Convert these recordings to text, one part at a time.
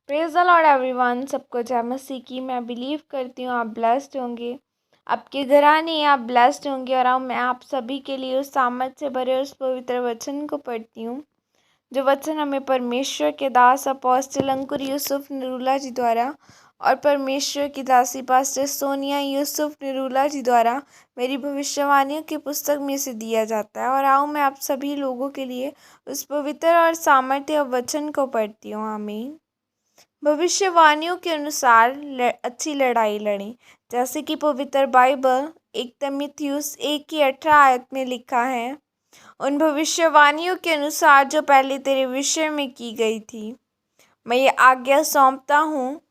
Praise the Lord everyone. सबको जय मसीह की। मैं बिलीव करती हूँ आप ब्लेस्ड होंगे, आपके घराने आप ब्लेस्ड होंगे। और अब मैं आप सभी के लिए उस सामर्थ से भरे उस पवित्र वचन को पढ़ती हूँ, जो वचन हमें परमेश्वर के दास अपोस्टल अंकुर यूसुफ निरूला जी द्वारा और परमेश्वर की दासी पास्टर सोनिया यूसुफ निरूला जी द्वारा मेरी भविष्यवाणियों की पुस्तक में से दिया जाता है। और आओ मैं आप सभी लोगों के लिए उस पवित्र और सामर्थ्य वचन को पढ़ती हूँ। आमीन। भविष्यवाणियों के अनुसार अच्छी लड़ाई लड़ें, जैसे कि पवित्र बाइबल 1 तीमुथियुस 1:18 में लिखा है, उन भविष्यवाणियों के अनुसार जो पहले तेरे विषय में की गई थी। मैं ये आज्ञा सौंपता हूँ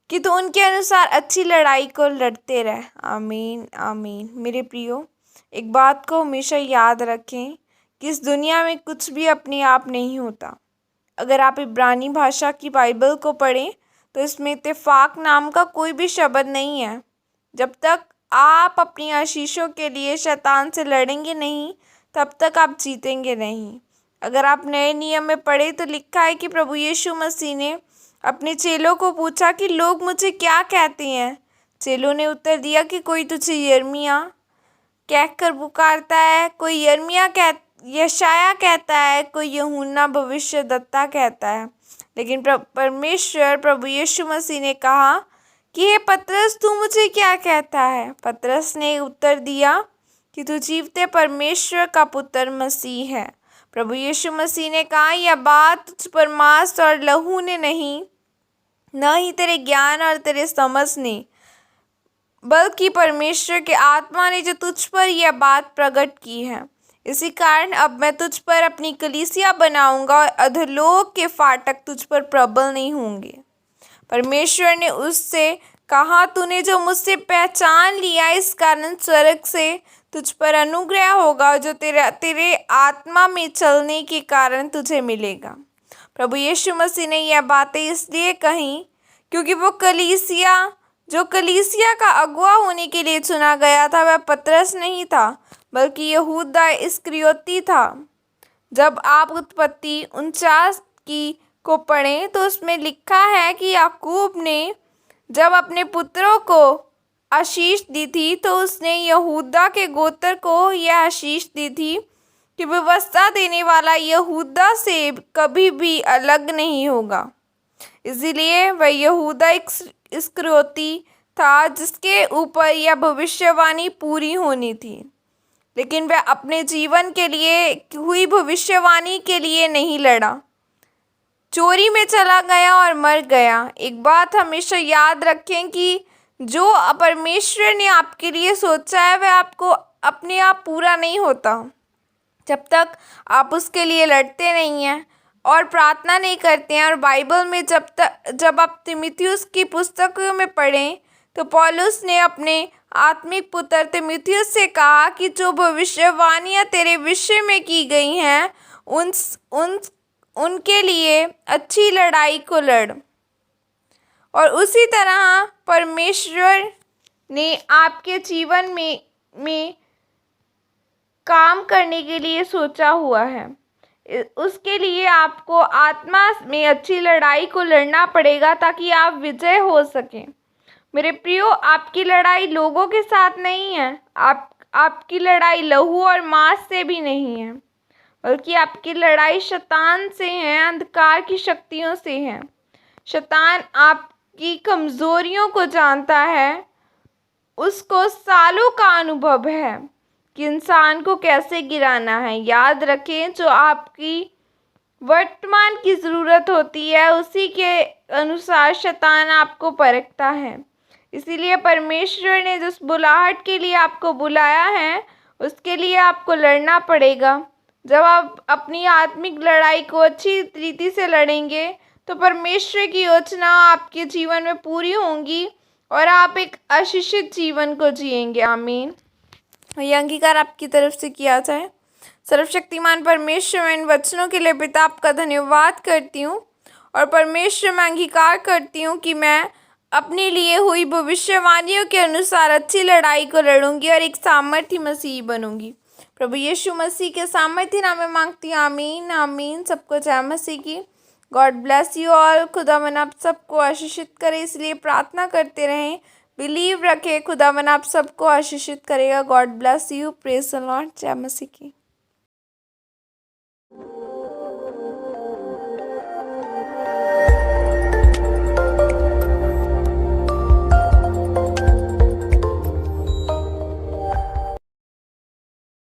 कि तू उनके अनुसार अच्छी लड़ाई को लड़ते रह। आमीन आमीन। मेरे प्रियो, एक बात को हमेशा याद रखें कि इस दुनिया में कुछ भी अपने आप नहीं होता। अगर आप इब्रानी भाषा की बाइबल को पढ़ें तो इसमें इत्तेफाक नाम का कोई भी शब्द नहीं है। जब तक आप अपनी आशीषों के लिए शैतान से लड़ेंगे नहीं, तब तक आप जीतेंगे नहीं। अगर आप नए नियम में पढ़े तो लिखा है कि प्रभु यीशु मसीह ने अपने चेलों को पूछा कि लोग मुझे क्या कहते हैं। चेलों ने उत्तर दिया कि कोई तुझे यिर्मयाह कहकर पुकारता है, कोई यशायाह कहता है, कोई यूहन्ना भविष्यद्वक्ता कहता है। लेकिन परमेश्वर प्रभु यीशु मसीह ने कहा कि हे पतरस, तू मुझे क्या कहता है। पतरस ने उत्तर दिया कि तू जीवते परमेश्वर का पुत्र मसीह है। प्रभु यीशु मसीह ने कहा, यह बात तुझ पर मांस और लहू ने नहीं, न ही तेरे ज्ञान और तेरे समझ ने, बल्कि परमेश्वर के आत्मा ने जो तुझ पर यह बात प्रकट की है। इसी कारण अब मैं तुझ पर अपनी कलीसिया बनाऊंगा और अधोलोक के फाटक तुझ पर प्रबल नहीं होंगे। परमेश्वर ने उससे कहा, तूने जो मुझसे पहचान लिया, इस कारण स्वर्ग से तुझ पर अनुग्रह होगा जो तेरे आत्मा में चलने के कारण तुझे मिलेगा। प्रभु यीशु मसीह ने यह बातें इसलिए कही क्योंकि वो कलीसिया का अगुवा होने के लिए चुना गया था, वह पतरस नहीं था बल्कि यहूदा इस्करियोती था। जब आप उत्पत्ति 49 को पढ़ें तो उसमें लिखा है कि याकूब ने जब अपने पुत्रों को आशीष दी थी तो उसने यहूदा के गोत्र को यह आशीष दी थी कि व्यवस्था देने वाला यहूदा से कभी भी अलग नहीं होगा। इसीलिए वह यहूदा इस्करियोती था जिसके ऊपर यह भविष्यवाणी पूरी होनी थी। लेकिन वह अपने जीवन के लिए हुई भविष्यवाणी के लिए नहीं लड़ा, चोरी में चला गया और मर गया। एक बात हमेशा याद रखें कि जो परमेश्वर ने आपके लिए सोचा है वह आपको अपने आप पूरा नहीं होता जब तक आप उसके लिए लड़ते नहीं हैं और प्रार्थना नहीं करते हैं। और बाइबल में जब आप तीमुथियुस की पुस्तकों में पढ़ें तो पौलुस ने अपने आत्मिक पुत्र तीमुथियुस से कहा कि जो भविष्यवाणियाँ तेरे विषय में की गई हैं उनके लिए अच्छी लड़ाई को लड़। और उसी तरह परमेश्वर ने आपके जीवन में काम करने के लिए सोचा हुआ है। उसके लिए आपको आत्मा में अच्छी लड़ाई को लड़ना पड़ेगा ताकि आप विजय हो सकें। मेरे प्रियो, आपकी लड़ाई लोगों के साथ नहीं है, आपकी लड़ाई लहू और मांस से भी नहीं है, बल्कि आपकी लड़ाई शैतान से है, अंधकार की शक्तियों से है। शैतान आपकी कमज़ोरियों को जानता है, उसको सालों का अनुभव है कि इंसान को कैसे गिराना है। याद रखें, जो आपकी वर्तमान की ज़रूरत होती है उसी के अनुसार शैतान आपको परखता है। इसीलिए परमेश्वर ने जिस बुलाहट के लिए आपको बुलाया है उसके लिए आपको लड़ना पड़ेगा। जब आप अपनी आत्मिक लड़ाई को अच्छी रीति से लड़ेंगे तो परमेश्वर की योजना आपके जीवन में पूरी होंगी और आप एक आशीषित जीवन को जिएंगे। आमीन। यह अंगीकार आपकी तरफ से किया जाए। सर्वशक्तिमान परमेश्वर, मैं इन वचनों के लिए पिता आपका धन्यवाद करती हूँ और परमेश्वर मैं अंगीकार करती हूँ कि मैं अपने लिए हुई भविष्यवाणियों के अनुसार अच्छी लड़ाई को लड़ूंगी और एक सामर्थी मसीह बनूंगी। प्रभु यीशु मसीह के सामर्थ्य नाम में मांगती हूँ। आमीन आमीन। सबको जय मसीह की। God bless you all. खुदावन आप सबको आशीषित करे, इसलिए प्रार्थना करते रहें, बिलीव रखें, खुदावन आप सबको आशीषित करेगा। God bless you. Praise the Lord. जय मसीह की।